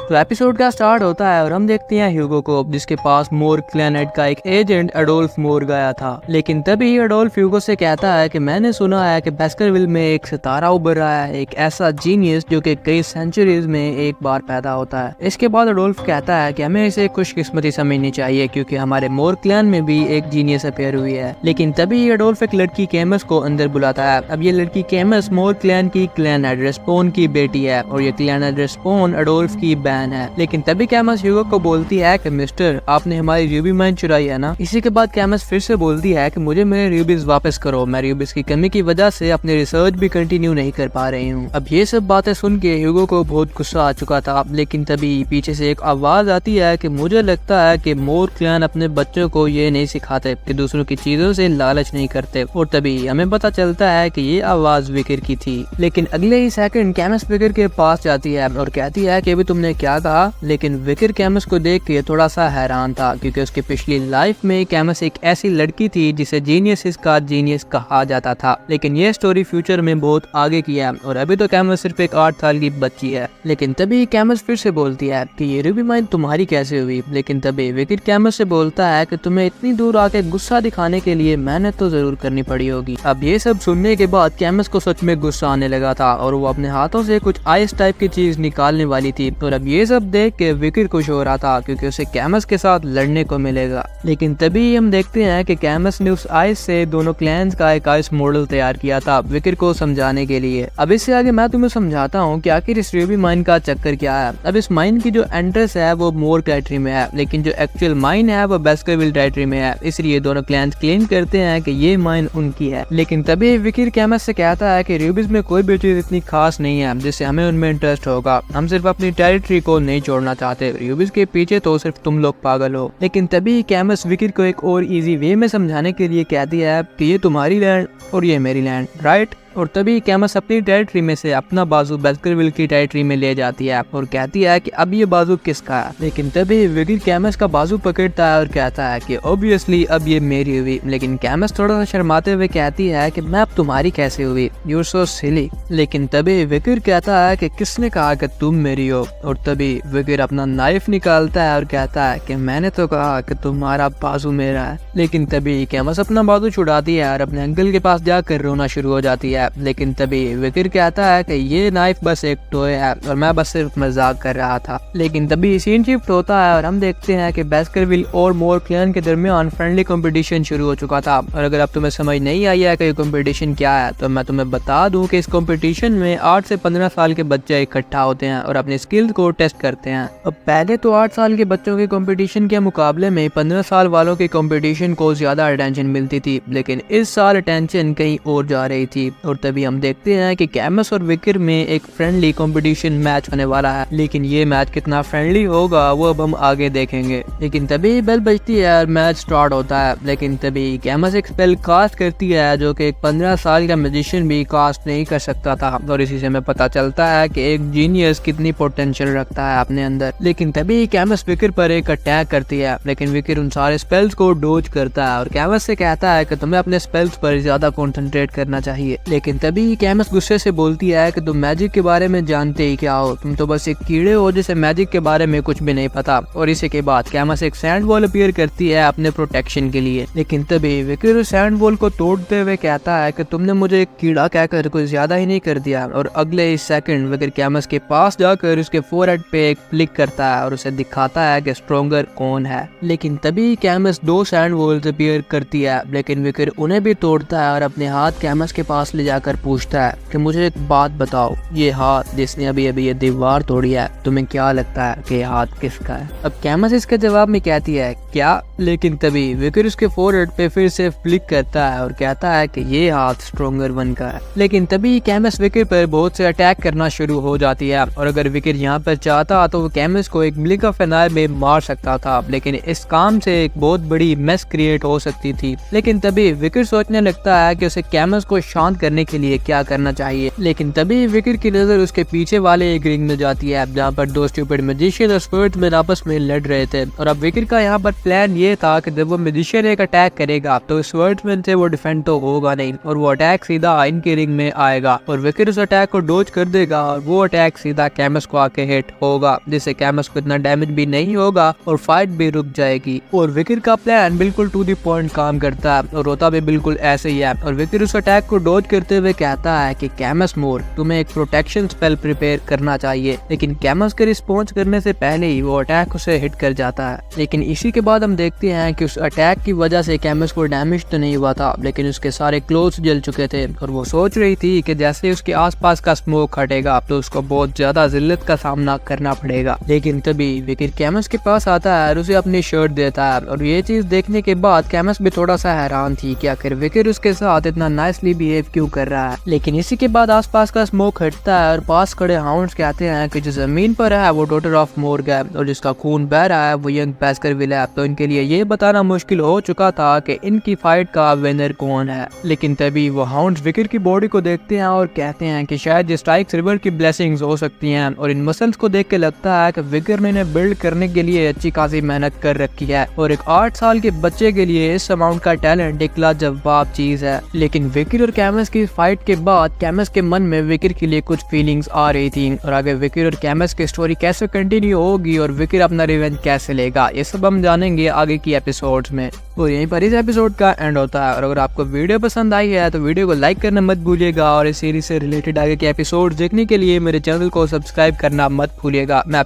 तो एपिसोड का स्टार्ट होता है और हम देखते हैं ह्यूगो को, जिसके पास मोर प्लेनेट का एक एजेंट एडोल्फ मोर गया था। लेकिन तभी एडोल्फ ह्यूगो से कहता है कि मैंने सुना है कि बेस्करविल में एक सितारा उभर रहा है, एक ऐसा जीनियस जो कि कई सेंचुरीज में एक बार पैदा होता है। इसके बाद एडोल्फ कहता है कि हमें इसे खुशकिस्मती समझनी चाहिए क्योंकि हमारे मोर क्लैन में भी एक जीनियस अपेयर हुई है। लेकिन तभी एडोल्फ एक लड़की कैमस को अंदर बुलाता है। अब ये लड़की कैमस मोर क्लैन की क्लैन रेस्पोन की बेटी है और ये क्लैन रेस्पोन एडोल्फ की बहन है। लेकिन तभी कैमस ह्यूगो को बोलती है कि मिस्टर, आपने हमारी रूबी माइन चुराई है ना। इसी के बाद कैमस फिर से बोलती है कि मुझे मेरे रूबीज वापस करो, मैं रूबीज की कमी की वजह से अपनी रिसर्च भी कंटिन्यू नहीं कर पा रही हूँ। अब ये सब बातें सुन के ह्यूगो को बहुत गुस्सा आ चुका था। लेकिन तभी पीछे से एक आवाज आती है कि मुझे लगता है कि मोर क्लैन अपने बच्चों को ये नहीं सिखाते कि दूसरों की चीजों से लालच नहीं करते। और तभी हमें पता चलता है कि ये आवाज विकर की थी। लेकिन अगले ही सेकंड कैमस विकर के पास जाती है और कहती है कि अभी तुमने क्या कहा। लेकिन विकर कैमस को देख के थोड़ा सा हैरान था क्योंकि उसकी पिछली लाइफ में कैमस एक ऐसी लड़की थी जिसे जीनियस का जीनियस कहा जाता था। लेकिन ये स्टोरी फ्यूचर में बहुत आगे की है और अभी तो कैमस सिर्फ एक 8 साल की बच्ची है। लेकिन तभी कैमस फिर से बोलती है कि ये रूबी माइन तुम्हारी कैसे हुई। लेकिन तभी विकर कैमस से बोलता है कि तुम्हें इतनी दूर आके गुस्सा दिखाने के लिए मेहनत तो जरूर करनी पड़ी होगी। अब ये सब सुनने के बाद कैमस को सच में गुस्सा आने लगा था और वो अपने हाथों से कुछ आइस टाइप की चीज निकालने वाली थी। और अब ये सब देख के विकर खुश हो रहा था क्योंकि उसे कैमस के साथ लड़ने को मिलेगा। लेकिन तभी हम देखते हैं कि कैमस ने उस आइस से दोनों क्लैंस का एक आइस मॉडल तैयार किया था विकर को समझाने के लिए। अब इससे आगे मैं तुम्हें समझाता हूँ कि आखिर इस रूबी माइन का चक्कर क्या है। अब इस माइन की जो एंट्रेंस है वो मोर टेरिटरी में है, लेकिन जो एक्चुअल माइन है वो बेस्करविल टेरिटरी में है। इसलिए दोनों क्लैंस क्लेम करते हैं कि ये माइन उनकी है। लेकिन तभी विकर कैमस से कहता है कि रूबीज में कोई भी चीज इतनी खास नहीं है जिससे हमें उनमें इंटरेस्ट होगा। हम सिर्फ अपनी टेरिटरी को नहीं छोड़ना चाहते, रूबीज के पीछे तो सिर्फ तुम लोग पागल हो। लेकिन तभी कैमस विकर को एक और इजी वे में समझाने के लिए कहती है कि ये तुम्हारी लैंड और ये मेरी लैंड, राइट। और तभी कैमस अपनी टेरिटरी में से अपना बाजू बेस्करविल की टेरिटरी में ले जाती है और कहती है कि अब ये बाजू किसका है। लेकिन तभी विकर कैमस का बाजू पकड़ता है और कहता है कि ऑब्वियसली अब ये मेरी हुई। लेकिन कैमस थोड़ा सा शर्माते हुए कहती है कि मैं अब तुम्हारी कैसे हुई, यू आर सो सिली। लेकिन तभी विकर कहता है कि किसने कहा कि तुम मेरी हो। और तभी विकर अपना नाइफ निकालता है और कहता है कि मैंने तो कहा कि तुम्हारा बाजू मेरा है। लेकिन तभी कैमस अपना बाजू छुड़ाती है और अपने अंकल के पास जाकर रोना शुरू हो जाती है। लेकिन तभी विकर कहता है कि ये नाइफ बस एक टॉय है और मैं बस सिर्फ मजाक कर रहा था। लेकिन तभी सीन शिफ्ट होता है और हम देखते हैं कि बेस्करविल और मोर क्लैन के दरमियान फ्रेंडली कंपटीशन शुरू हो चुका था। और अगर अब तुम्हें समझ नहीं आई है कि ये कंपटीशन क्या है तो मैं तुम्हें बता दूं कि इस कंपटीशन में 8 से 15 साल के बच्चे इकट्ठा होते हैं और अपने स्किल्स को टेस्ट करते हैं। अब पहले तो 8 साल के बच्चों के कंपटीशन के मुकाबले में 15 साल वालों के कंपटीशन को ज्यादा अटेंशन मिलती थी। लेकिन इस साल अटेंशन कहीं और जा रही थी। और तभी हम देखते हैं कि कैमस और विकर में एक फ्रेंडली कंपटीशन मैच होने वाला है। लेकिन ये मैच कितना फ्रेंडली होगा वो अब हम आगे देखेंगे। लेकिन तभी बेल बजती है और मैच स्टार्ट होता है। लेकिन तभी कैमस एक स्पेल कास्ट करती है जो कि एक 15 साल का मैजिशियन भी कास्ट नहीं कर सकता था। और इसी से हमें पता चलता है कि एक जीनियस कितनी पोटेंशियल रखता है अपने अंदर। लेकिन तभी कैमस विकर पर एक अटैक करती है। लेकिन विकर उन सारे स्पेल्स को डोज करता है और कैमस से कहता है कि तुम्हें अपने स्पेल्स पर ज्यादा कॉन्सेंट्रेट करना चाहिए। लेकिन तभी कैमस गुस्से से बोलती है कि तुम मैजिक के बारे में जानते ही क्या हो, तुम तो बस एक कीड़े हो जिसे मैजिक के बारे में कुछ भी नहीं पता। और इसी के बाद कैमस एक सैंड वॉल अपीयर करती है अपने प्रोटेक्शन के लिए। लेकिन तभी विकर उस सैंड वॉल को तोड़ते हुए कहता है कि तुमने मुझे एक कीड़ा कहकर कुछ ज्यादा ही नहीं कर दिया। और अगले ही सेकंड विकर कैमस के पास जाकर उसके फोरहेड पे एक क्लिक करता है और उसे दिखाता है कि स्ट्रॉन्गर कौन है। लेकिन तभी कैमस 2 सैंड वॉल्स अपीयर करती है। लेकिन विकर उन्हें भी तोड़ता है और अपने हाथ कैमस के पास ले जाकर पूछता है कि मुझे एक बात बताओ, ये हाथ जिसने अभी अभी ये दीवार तोड़ी है, तुम्हें क्या लगता है कि ये हाथ किसका है। अब कैमस इसके जवाब में कहती है क्या। लेकिन तभी विकर उसके फोरहेड पे फिर से फ्लिक करता है और कहता है कि ये हाथ स्ट्रॉन्गर वन का है। लेकिन तभी कैमस विकर पर बहुत से अटैक करना शुरू हो जाती है। और अगर विकर यहाँ पर चाहता तो वो कैमस को एक ब्लिंक ऑफ एन आई में मार सकता था। लेकिन इस काम से एक बहुत बड़ी मेस क्रिएट हो सकती थी। लेकिन तभी विकर सोचने लगता है कि उसे कैमस को शांत करने करने के लिए क्या करना चाहिए। लेकिन तभी विकर की नजर उसके पीछे वाले एक रिंग में जाती है जहाँ पर दो स्टूपिड मैजिशियन और स्वर्ड्समैन आपस में लड़ रहे थे। और अब विकर का यहाँ पर प्लान ये था कि जब वो मैजिशियन एक अटैक करेगा तो स्वर्ड्समैन से वो डिफेंड तो होगा नहीं और वो अटैक सीधा इनके रिंग में आएगा और विकर उस अटैक को डोज कर देगा और वो अटैक सीधा कैमस को आके हिट होगा, जिससे कैमस को इतना डैमेज भी नहीं होगा और फाइट भी रुक जाएगी। और विकर का प्लान बिल्कुल टू द पॉइंट काम करता है और होता भी बिल्कुल ऐसे ही है। और विकर उस अटैक को डोज करते हुए कहता है कि कैमस मोर, तुम्हें एक प्रोटेक्शन स्पेल प्रिपेयर करना चाहिए। लेकिन कैमस के रिस्पॉन्स करने से पहले ही वो अटैक उसे हिट कर जाता है। लेकिन इसी के बाद हम देखते हैं कि उस अटैक की वजह से कैमस को डैमेज तो नहीं हुआ था, लेकिन उसके सारे क्लोथ्स जल चुके थे और वो सोच रही थी कि जैसे उसके आसपास का स्मोक हटेगा तो उसको बहुत ज्यादा जिल्लत का सामना करना पड़ेगा। लेकिन तभी विकर कैमस के पास आता है और उसे अपनी शर्ट देता है और ये चीज देखने के बाद कैमस भी थोड़ा सा हैरान थी कि आखिर विकर उसके साथ इतना नाइसली बिहेव क्यों कर रहा है। लेकिन इसी के बाद आसपास का स्मोक हटता है और पास खड़े हाउंड्स कहते हैं कि जो जमीन पर है वो डॉटर ऑफ मोर्ग है और जिसका खून बह रहा है वो यंग बास्करविल है। तो इनके लिए ये बताना मुश्किल हो चुका था कि इनकी फाइट का विनर कौन है। लेकिन तभी वो हाउंड्स विकर की बॉडी को देखते हैं और कहते हैं कि शायद ये स्ट्राइक्स रिवर की ब्लेसिंग्स हो सकती हैं और इन मसल्स को देख के लगता है कि विकर ने इन्हें बिल्ड करने के लिए अच्छी खासी मेहनत कर रखी है और एक 8 साल के बच्चे के लिए इस अमाउंट का टैलेंट एक लाजवाब चीज है। लेकिन विकर और कैमस की फाइट के बाद कैमस के मन में विकर के लिए कुछ फीलिंग्स आ रही थी और आगे विकर और कैमस की स्टोरी कैसे कंटिन्यू होगी और विकर अपना रिवेंज कैसे लेगा, ये सब हम जानेंगे आगे की एपिसोड्स में। और यहीं पर इस एपिसोड का एंड होता है। और अगर आपको वीडियो पसंद आई है तो वीडियो को लाइक करना मत भूलिएगा और इस सीरीज से रिलेटेड आगे के एपिसोड देखने के लिए मेरे चैनल को सब्सक्राइब करना मत भूलिएगा। मैं